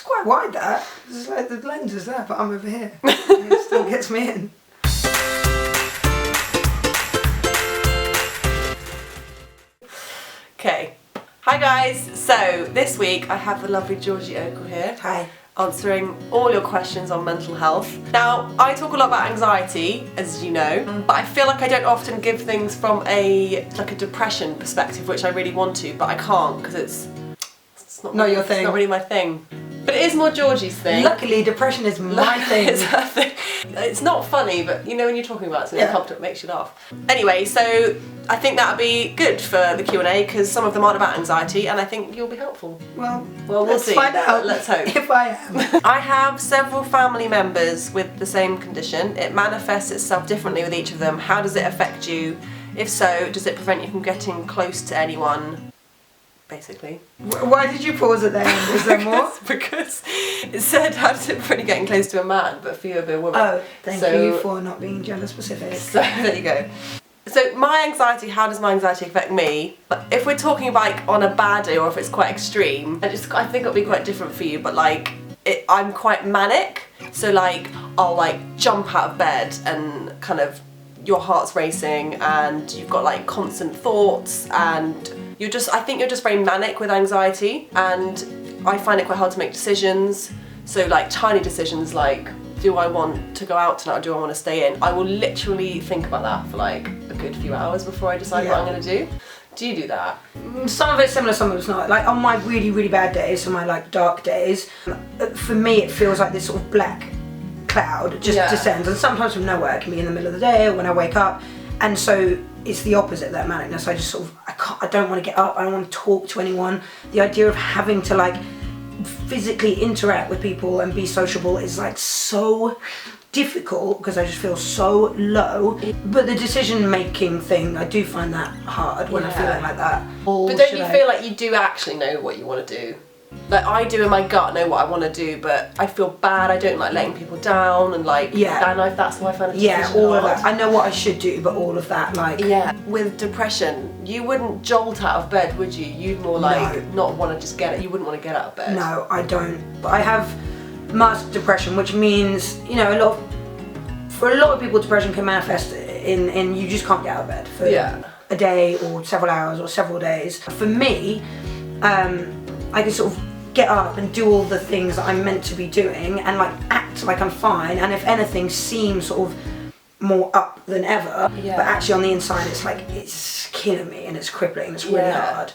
quite wide, that. It's like the lens is there, but I'm over here. It still gets me in. Okay. Hi guys. So this week I have the lovely Georgie Okell here. Hi. Answering all your questions on mental health. Now, I talk a lot about anxiety, as you know, but I feel like I don't often give things from a depression perspective, which I really want to, but I can't because it's not your thing. It's not really my thing. But it is more Georgie's thing. Luckily, depression is my thing. It's her thing. It's not funny, but you know when you're talking about something comfortable, it makes you laugh. Anyway, so I think that would be good for the Q&A because some of them aren't about anxiety, and I think you'll be helpful. Well, we'll see. Find out. Let's hope. If I am. I have several family members with the same condition. It manifests itself differently with each of them. How does it affect you? If so, does it prevent you from getting close to anyone? Basically. Why did you pause at the end? Is there more? Because it said how does it prevent you getting close to a man, but for you a woman. Oh, thank you for not being gender specific. So there you go. So my anxiety, how does my anxiety affect me? If we're talking like on a bad day or if it's quite extreme, I think it'll be quite different for you, but like I'm quite manic, so like I'll like jump out of bed and kind of your heart's racing and you've got like constant thoughts and I think you're just very manic with anxiety, and I find it quite hard to make decisions. So like tiny decisions like, do I want to go out tonight or do I want to stay in? I will literally think about that for like a good few hours before I decide what I'm going to do. Do you do that? Some of it's similar, some of it's not. Like on my really, really bad days, so my like dark days, for me it feels like this sort of black cloud just descends, and sometimes from nowhere. It can be in the middle of the day or when I wake up, and so it's the opposite, that manicness. I just sort of, I don't want to get up, I don't want to talk to anyone. The idea of having to like physically interact with people and be sociable is like so difficult because I just feel so low. But the decision making thing, I do find that hard when I'm feeling like that. But don't you feel like you do actually know what you want to do? Like I do in my gut know what I want to do, but I feel bad, I don't like letting people down and like, and that's why I find it all of that. I know what I should do, but all of that like... Yeah, with depression, you wouldn't jolt out of bed, would you? You'd more like not want to just get it, you wouldn't want to get out of bed. No, I don't. But I have masked depression, which means, you know, for a lot of people depression can manifest in you just can't get out of bed for a day or several hours or several days. For me, I can sort of get up and do all the things that I'm meant to be doing and like act like I'm fine, and if anything seem sort of more up than ever, but actually on the inside it's like it's killing me and it's crippling and it's really hard.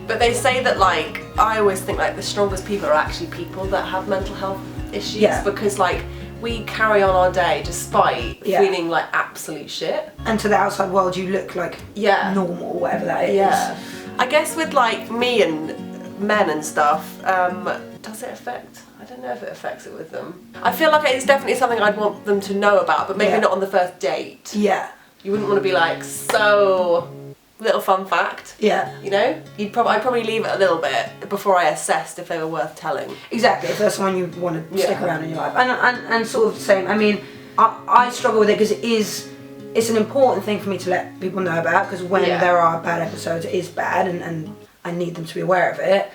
But they say that like, I always think like the strongest people are actually people that have mental health issues because like we carry on our day despite feeling like absolute shit. And to the outside world you look like normal, whatever that is. Yeah. I guess with like me and men and stuff, does it affect? I don't know if it affects it with them. I feel like it's definitely something I'd want them to know about, but maybe not on the first date. Yeah. You wouldn't want to be like, so, little fun fact. Yeah. You know? I'd probably leave it a little bit before I assessed if they were worth telling. Exactly, if there's someone you want to stick around in your life. And sort of the same, I mean, I struggle with it because it's an important thing for me to let people know about, because when there are bad episodes, it is bad, and I need them to be aware of it.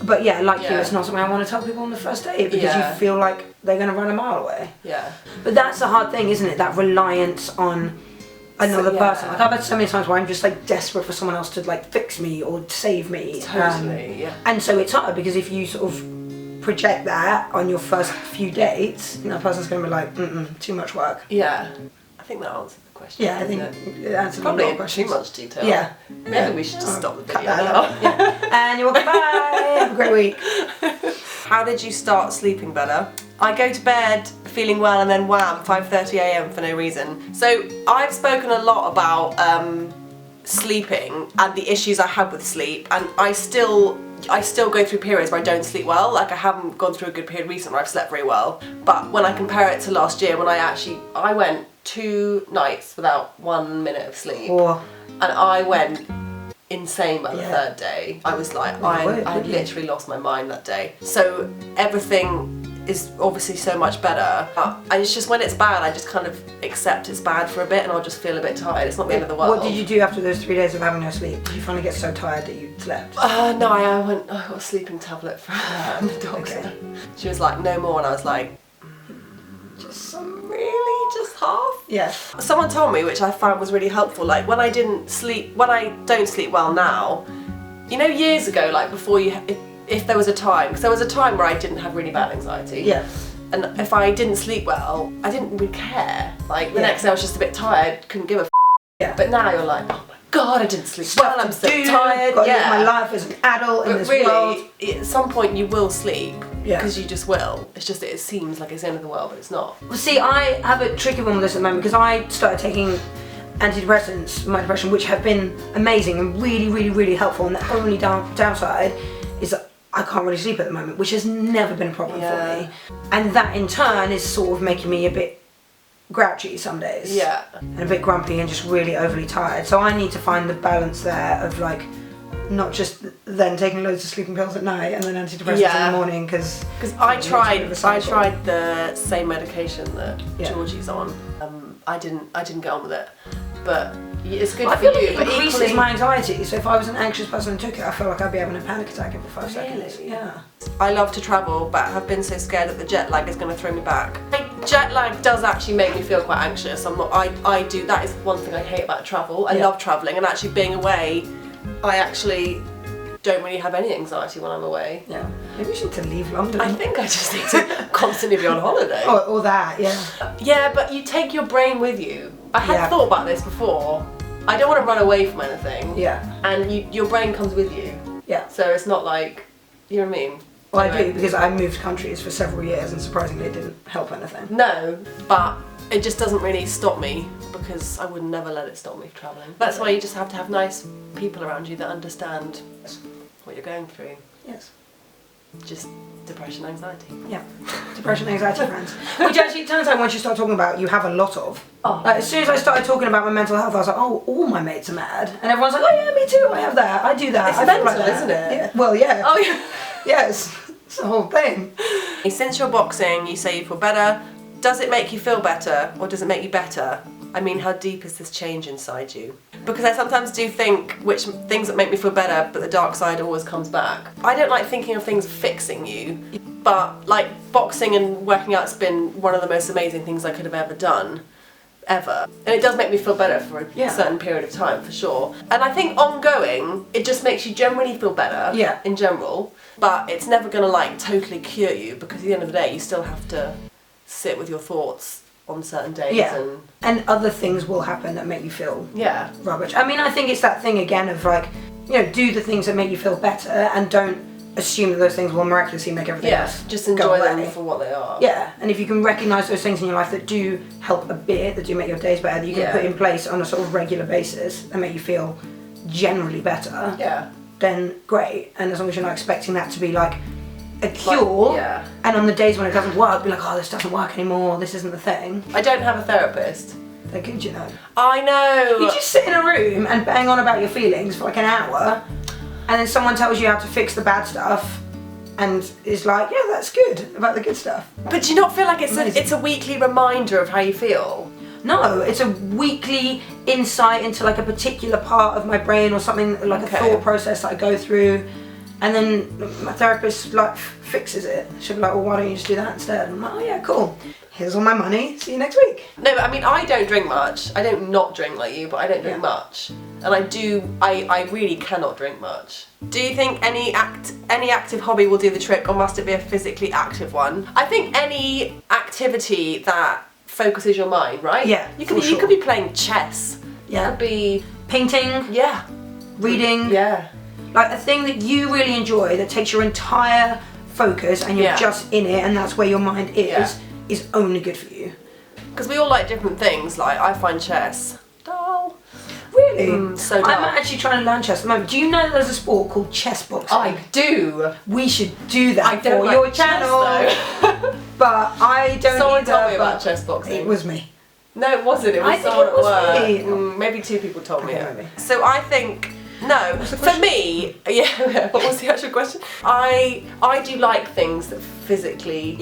But you, it's not something I want to tell people on the first date because you feel like they're going to run a mile away. Yeah. But that's the hard thing, isn't it? That reliance on another person. Like I've had so many times where I'm just like desperate for someone else to like fix me or save me. Totally, And so it's hard because if you sort of project that on your first few dates, that person's going to be like, too much work. Yeah. I think that answered the question. Yeah, I think it answered a lot of questions. Too much detail. Yeah. Maybe we should just stop the video now. And you're welcome. Bye. Have a great week. How did you start sleeping better? I go to bed feeling well and then wham, 5:30 AM for no reason. So I've spoken a lot about sleeping and the issues I had with sleep, and I still go through periods where I don't sleep well. Like I haven't gone through a good period recently where I've slept very well. But when I compare it to last year when I went 2 nights without 1 minute of sleep. And I went insane by the 3rd day. I was like, I literally lost my mind that day. So everything is obviously so much better. And it's just when it's bad, I just kind of accept it's bad for a bit and I'll just feel a bit tired. It's not the end of the world. What did you do after those 3 days of having no sleep? Did you finally get so tired that you slept? No, I got a sleeping tablet from the doctor. Okay. She was like, no more, and I was like, just half? Yeah. Someone told me, which I found was really helpful, like when I don't sleep well now, you know, years ago, like before if there was a time, because there was a time where I didn't have really bad anxiety. Yeah. And if I didn't sleep well, I didn't really care. Like the next day I was just a bit tired, couldn't give a f. Yeah. But now you're like, oh my God, I didn't sleep well, I'm so tired. Got to live my life as an adult in this world. At some point you will sleep, yeah, because you just will. It's just that it seems like it's the end of the world, but it's not. Well, see, I have a tricky one with this at the moment because I started taking antidepressants for my depression, which have been amazing and really, really, really helpful. And the only downside is that I can't really sleep at the moment, which has never been a problem for me. And that in turn is sort of making me a bit grouchy some days. Yeah. And a bit grumpy and just really overly tired. So I need to find the balance there of like not just then taking loads of sleeping pills at night and then antidepressants in the morning because I tried the same medication that Georgie's on. I didn't get on with it, but it's good for you. It increases my anxiety. So if I was an anxious person and took it, I feel like I'd be having a panic attack every 5 seconds. Yeah. I love to travel, but have been so scared that the jet lag is going to throw me back. Jet lag does actually make me feel quite anxious. That is one thing I hate about travel. I love travelling, and actually being away, I actually don't really have any anxiety when I'm away. Yeah. Maybe we need to leave London. I think I just need to constantly be on holiday. Or that, yeah. Yeah, but you take your brain with you. I had thought about this before. I don't want to run away from anything. Yeah. And your brain comes with you. Yeah. So it's not like, you know what I mean? Well, anyway. I do, because I moved countries for several years and surprisingly it didn't help anything. No, but it just doesn't really stop me because I would never let it stop me travelling. That's why you just have to have nice people around you that understand what you're going through. Yes. Just depression, anxiety. Yeah, depression, anxiety friends. Which actually, it turns out once you start talking about, you have a lot of. Oh. Like, as soon as I started talking about my mental health, I was like, oh, all my mates are mad. And everyone's like, oh yeah, me too, I have that, I do that. It's mental, isn't it? Yeah. Well, yeah. Oh yeah. Yes, it's the whole thing. Since you're boxing, you say you feel better. Does it make you feel better, or does it make you better? I mean, how deep is this change inside you? Because I sometimes do think which things that make me feel better, but the dark side always comes back. I don't like thinking of things fixing you, but like boxing and working out's been one of the most amazing things I could have ever done, ever. And it does make me feel better for a certain period of time, for sure. And I think ongoing, it just makes you generally feel better, in general, but it's never gonna like totally cure you, because at the end of the day, you still have to sit with your thoughts on certain days, and other things will happen that make you feel rubbish. I mean, I think it's that thing again of like, you know, do the things that make you feel better and don't assume that those things will miraculously make everything else just enjoy them for what they are. Yeah, and if you can recognise those things in your life that do help a bit, that do make your days better, that you can put in place on a sort of regular basis and make you feel generally better, then great. And as long as you're not expecting that to be like a cure, and on the days when it doesn't work, be like, oh, this doesn't work anymore, this isn't the thing. I don't have a therapist. They're good, you know. I know. You just sit in a room and bang on about your feelings for like an hour, and then someone tells you how to fix the bad stuff, and is like, yeah, that's good, about the good stuff. But do you not feel like it's a weekly reminder of how you feel? No, it's a weekly insight into like a particular part of my brain or something, like a thought process that I go through. And then my therapist like fixes it. She'll be like, well, why don't you just do that instead? And I'm like, oh yeah, cool. Here's all my money. See you next week. No, but I mean, I don't drink much. I don't not drink like you, but I don't drink much. And I really cannot drink much. Do you think any active hobby will do the trick, or must it be a physically active one? I think any activity that focuses your mind, right? Yeah, you could be playing chess. Yeah. You could be painting. Yeah. Reading. Yeah. Like a thing that you really enjoy, that takes your entire focus and you're just in it, and that's where your mind is only good for you. Because we all like different things. Like, I find chess dull. Really? So dull. I'm actually trying to learn chess at the moment. Do you know that there's a sport called chess boxing? I do. We should do that for like your channel. But I don't. Someone told me about chess boxing. It was me. No, it wasn't. It was someone at work. Maybe 2 people told me it. Maybe. So I think. No, for me, what was the actual question? I do like things that physically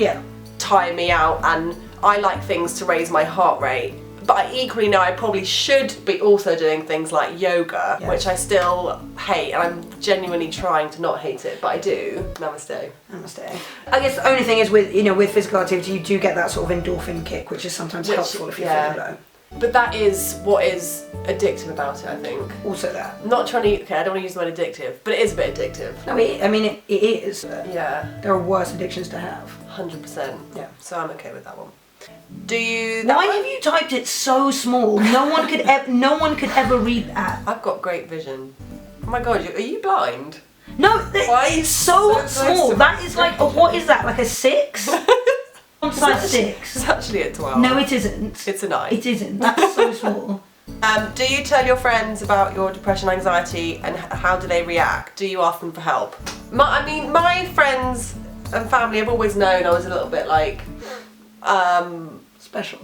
tire me out, and I like things to raise my heart rate. But I equally know I probably should be also doing things like yoga, which I still hate, and I'm genuinely trying to not hate it, but I do. Namaste. Namaste. I guess the only thing is with, you know, with physical activity, you do get that sort of endorphin kick, which is sometimes helpful if you're feeling low. But that is what is addictive about it, I think. Also that. Not trying to eat, okay, I don't want to use the word addictive, but it is a bit addictive. No, I mean, it is. Yeah. There are worse addictions to have. 100%. Yeah. So I'm okay with that one. Do you... Why have you typed it so small? No one could ever read that. I've got great vision. Oh my god, are you blind? No, it's so small. That is like, what is that, like a 6? On size 6. It's actually a 12. No, it isn't. It's a 9. It isn't. That's so small. Do you tell your friends about your depression, anxiety, and how do they react? Do you ask them for help? My friends and family have always known I was a little bit like, special.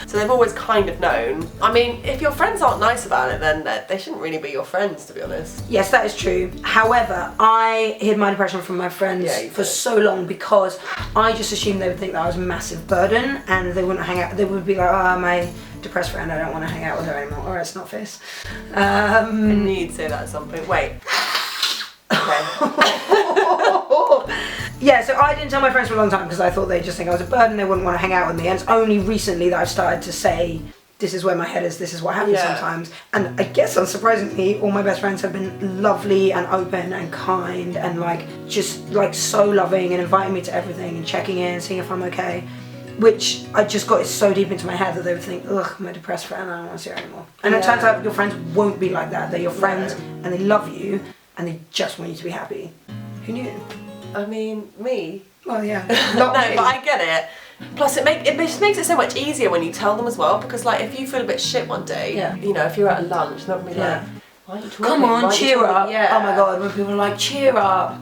So they've always kind of known. I mean, if your friends aren't nice about it, then they shouldn't really be your friends, to be honest. Yes, that is true. However, I hid my depression from my friends for so long because I just assumed they would think that I was a massive burden and they wouldn't hang out. They would be like, oh, my depressed friend, I don't want to hang out with her anymore, or it's not face. I knew you'd say that at some point. Wait. Okay. Yeah, so I didn't tell my friends for a long time because I thought they'd just think I was a burden, they wouldn't want to hang out with me, and it's only recently that I've started to say, this is where my head is, this is what happens sometimes. And I guess unsurprisingly, all my best friends have been lovely and open and kind and like just like so loving and inviting me to everything and checking in, seeing if I'm okay. Which I just got so deep into my head that they would think, ugh, I'm a depressed friend, I don't want to see her anymore. And it turns out your friends won't be like that. They're your friends and they love you and they just want you to be happy. Who knew? I mean, me. Well, yeah. No, but I get it. Plus, it just makes it so much easier when you tell them as well, because like if you feel a bit shit one day, you know, if you're at a lunch, they'll be like, why are you talking? Come on, cheer up. Yeah. Oh my god, when people are like, cheer up.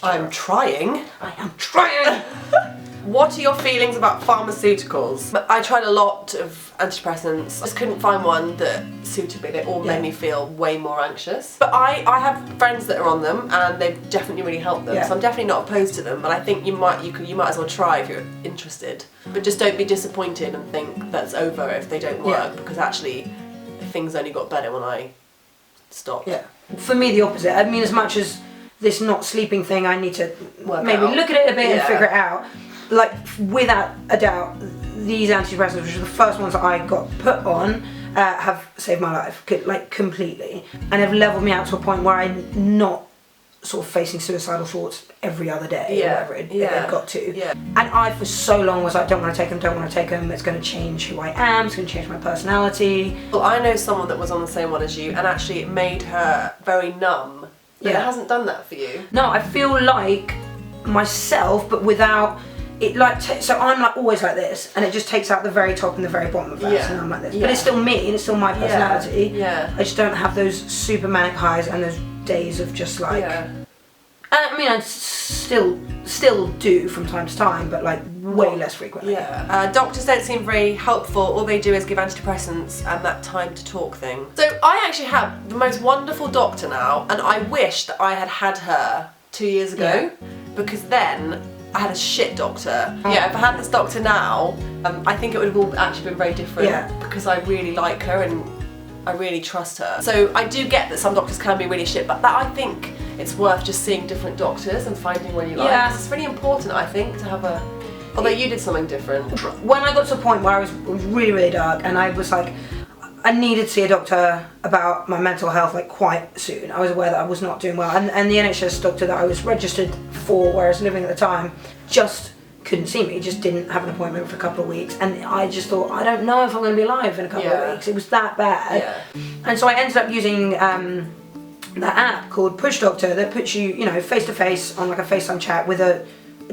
I'm trying. I am trying. What are your feelings about pharmaceuticals? I tried a lot of antidepressants. I just couldn't find one that suited me. They all made me feel way more anxious. But I have friends that are on them and they've definitely really helped them. So I'm definitely not opposed to them. But I think you might as well try if you're interested. But just don't be disappointed and think that's over if they don't work, because actually things only got better when I stopped. Yeah. For me, the opposite. I mean, as much as this not sleeping thing, I need to maybe look at it a bit and figure it out. Like, without a doubt, these antidepressants, which are the first ones that I got put on, have saved my life, like, completely. And have leveled me out to a point where I'm not sort of facing suicidal thoughts every other day, or whatever it got to. And I, for so long, was like, don't want to take them, it's going to change who I am, it's going to change my personality. Well, I know someone that was on the same one as you, and actually it made her very numb. But it hasn't done that for you. No, I feel like myself, but without... It like so I'm like always like this, and it just takes out the very top and the very bottom of us, and I'm like this. But it's still me, and it's still my personality. I just don't have those super manic highs and those days of just like. And I mean, I still do from time to time, but like way less frequently. Doctors don't seem very helpful. All they do is give antidepressants and that time to talk thing. So I actually have the most wonderful doctor now, and I wish that I had had her 2 years ago, because then I had a shit doctor. Yeah, if I had this doctor now, I think it would have all actually been very different, because I really like her and I really trust her. So I do get that some doctors can be really shit, but that I think it's worth just seeing different doctors and finding one you like. Yeah. It's really important, I think, to have a... Although you did something different. When I got to a point where I was really, really dark, and I was like, I needed to see a doctor about my mental health like quite soon. I was aware that I was not doing well, and the NHS doctor that I was registered for where I was living at the time just couldn't see me, just didn't have an appointment for a couple of weeks, and I just thought, I don't know if I'm going to be alive in a couple of weeks. It was that bad. And so I ended up using that app called Push Doctor that puts you, you know, face to face on like a FaceTime chat with a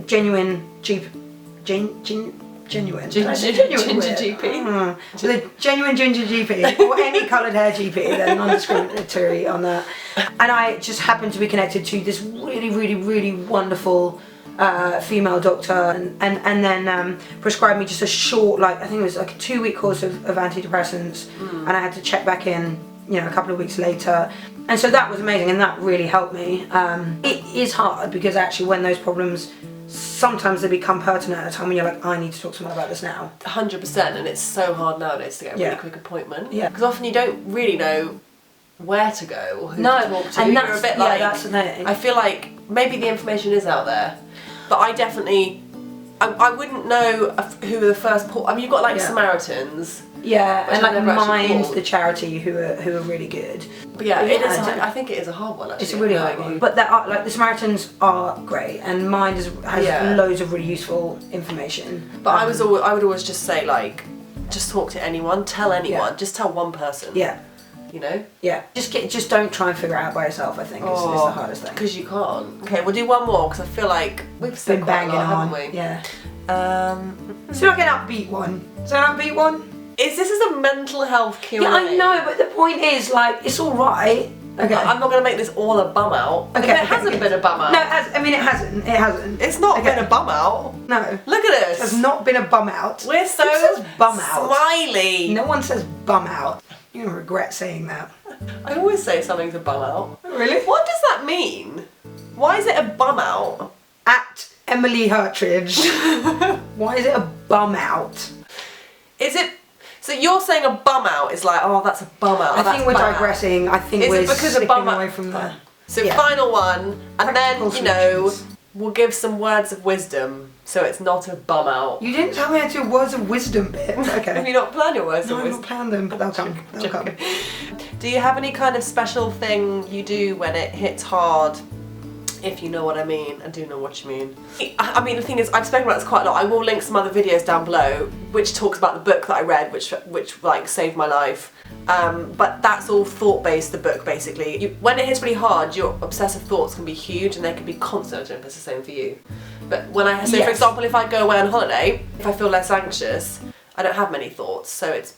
genuine genuine ginger GP. So the genuine ginger GP, or any coloured hair GP, they're non-discriminatory on that. And I just happened to be connected to this really, really, really wonderful female doctor, and then prescribed me just a short, like I think it was like a 2-week course of antidepressants, and I had to check back in, you know, a couple of weeks later. And so that was amazing, and that really helped me. It is hard because actually when those problems, sometimes they become pertinent at a time when you're like, I need to talk to someone about this now. 100%, and it's so hard nowadays to get a really quick appointment. Yeah. Because often you don't really know where to go or who to talk to. And you're a bit like, that's the thing. I feel like maybe the information is out there, but I definitely, I wouldn't know who the first I mean, you've got like Samaritans. Yeah, and like Mind, called the charity, who are really good. But yeah, it is. I think it is a hard one. Actually, it's a really hard one. But there are, like, the Samaritans are great, and Mind has loads of really useful information. But I would always just say, like, just talk to anyone, tell anyone, just tell one person. Yeah. You know? Yeah. Just don't try and figure it out by yourself. I think is the hardest thing. Because you can't. Okay, we'll do one more because I feel like we've been banging on, haven't we? Yeah. So like an upbeat one. Is there an upbeat one? This is a mental health Q&A. Yeah, I know, but the point is, like, it's all right. Okay. I'm not going to make this all a bum out. Okay. It hasn't been a bum out. No, it hasn't. It hasn't. It's not been a bum out. No. Look at this. It has not been a bum out. We're so Who says bum out? smiley. No one says bum out. You're going to regret saying that. I always say something's a bum out. Really? What does that mean? Why is it a bum out? At Emily Hartridge. Why is it a bum out? Is it... So you're saying a bum out is like, oh, that's a bum out. I think we're digressing. I think we're sticking away from that. So final one, and then, you know, we'll give some words of wisdom, so it's not a bum out. You didn't tell me how to do words of wisdom bit. Okay. Have you not planned your words of wisdom? No, I've not planned them, but they'll come. They'll come. Do you have any kind of special thing you do when it hits hard? If you know what I mean, I do know what you mean. I mean, the thing is, I've spoken about this quite a lot. I will link some other videos down below, which talks about the book that I read, which like saved my life. But that's all thought-based, the book, basically. When it hits really hard, your obsessive thoughts can be huge and they can be constant. I don't know if it's the same for you. But when I, so for example, if I go away on holiday, if I feel less anxious, I don't have many thoughts, so it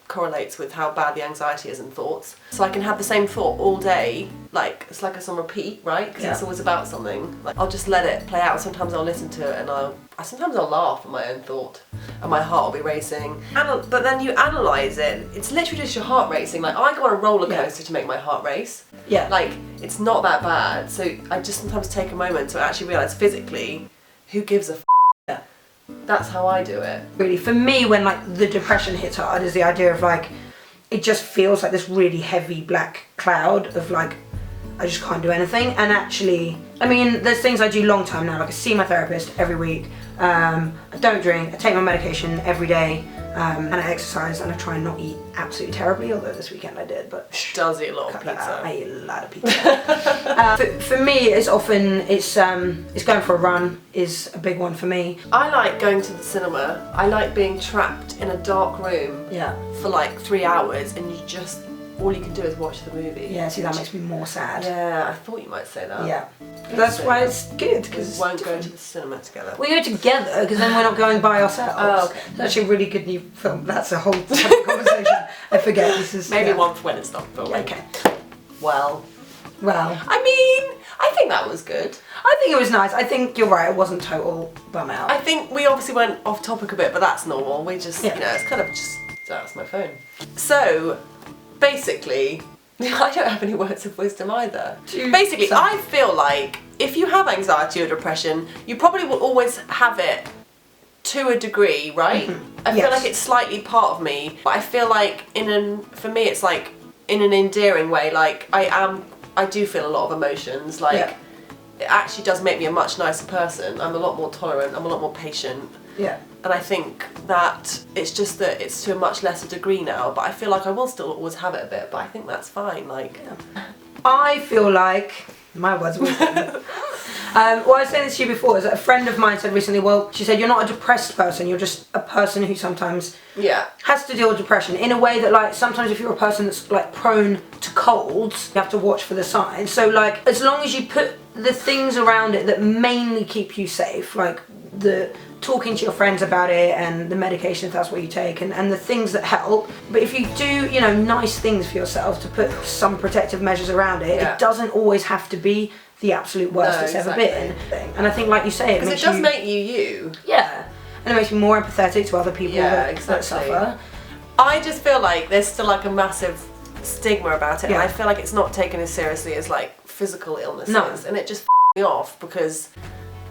correlates with how bad the anxiety is in thoughts. So I can have the same thought all day, like it's like it's on repeat, right? Because it's always about something. Like I'll just let it play out. Sometimes I'll listen to it and sometimes I'll laugh at my own thought, and my heart will be racing. But then you analyse it. It's literally just your heart racing. Like I go on a roller coaster to make my heart race. Yeah. Like it's not that bad. So I just sometimes take a moment to actually realise physically, who gives a f***? That's how I do it. Really, for me, when like the depression hits hard, is the idea of like, it just feels like this really heavy black cloud of like, I just can't do anything. And actually, I mean, there's things I do long term now, like I see my therapist every week, I don't drink, I take my medication every day, and I exercise, and I try and not eat absolutely terribly, although this weekend I did, but... Does eat a lot of pizza. I eat a lot of pizza. For me, it's often, it's going for a run is a big one for me. I like going to the cinema. I like being trapped in a dark room for like 3 hours, and you just, all you can do is watch the movie. Yeah, see, that makes me more sad. Yeah, I thought you might say that. Yeah. That's why it's good, because we won't go to the cinema together. We go together, because then we're not going by ourselves. Oh, okay. It's actually a really good new film. That's a whole separate conversation. I forget, this is... Maybe one for when it's not filming. Okay. Well. I mean, I think that was good. I think it was nice. I think you're right, it wasn't total bum out. I think we obviously went off topic a bit, but that's normal. We just, you know, it's kind of just... That's my phone. So, basically... I don't have any words of wisdom either. Basically, I feel like if you have anxiety or depression, you probably will always have it to a degree, right? I feel like it's slightly part of me, but I feel like for me it's like in an endearing way, like I do feel a lot of emotions, like it actually does make me a much nicer person. I'm a lot more tolerant, I'm a lot more patient. Yeah. And I think that it's just that it's to a much lesser degree now, but I feel like I will still always have it a bit, but I think that's fine, like... I feel like... My words were well, I was saying this to you before, is that a friend of mine said recently, well, she said, you're not a depressed person, you're just a person who sometimes has to deal with depression in a way that, like, sometimes if you're a person that's, like, prone to colds, you have to watch for the signs. So, like, as long as you put the things around it that mainly keep you safe, like the talking to your friends about it and the medication if that's what you take and the things that help, but if you do, you know, nice things for yourself to put some protective measures around it, it doesn't always have to be the absolute worst it's ever been. And I think, like you say, it does make you you. Yeah, and it makes you more empathetic to other people that suffer. I just feel like there's still like a massive stigma about it, and Yeah. I feel like it's not taken as seriously as like physical illnesses, No. and it just me off because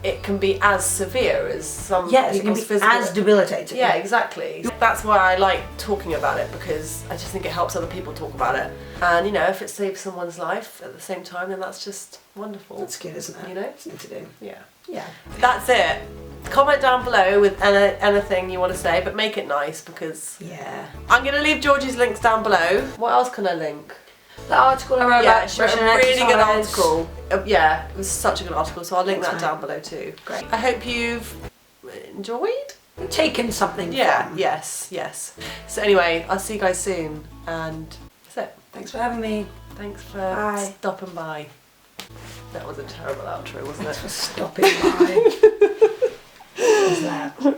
it can be as severe as some Yes, it can people's be physical. as debilitating. Yeah, exactly. That's why I like talking about it, because I just think it helps other people talk about it. And you know, if it saves someone's life at the same time, then that's just wonderful. That's good, isn't it? You know? Something to do. Yeah. Yeah. That's it. Comment down below with anything you want to say, but make it nice, because Yeah. I'm going to leave Georgie's links down below. What else can I link? The article I wrote Yeah, about she wrote expression a and really good exercise. article. Yeah, it was such a good article, so I'll link Thanks, that mate. down below too. Great. I hope you've enjoyed. Taken something Yeah, from. yes. So anyway, I'll see you guys soon, and that's it. Thanks for having me. Thanks for Bye. stopping by. That was a terrible outro, wasn't Thanks it? for stopping by. What was that?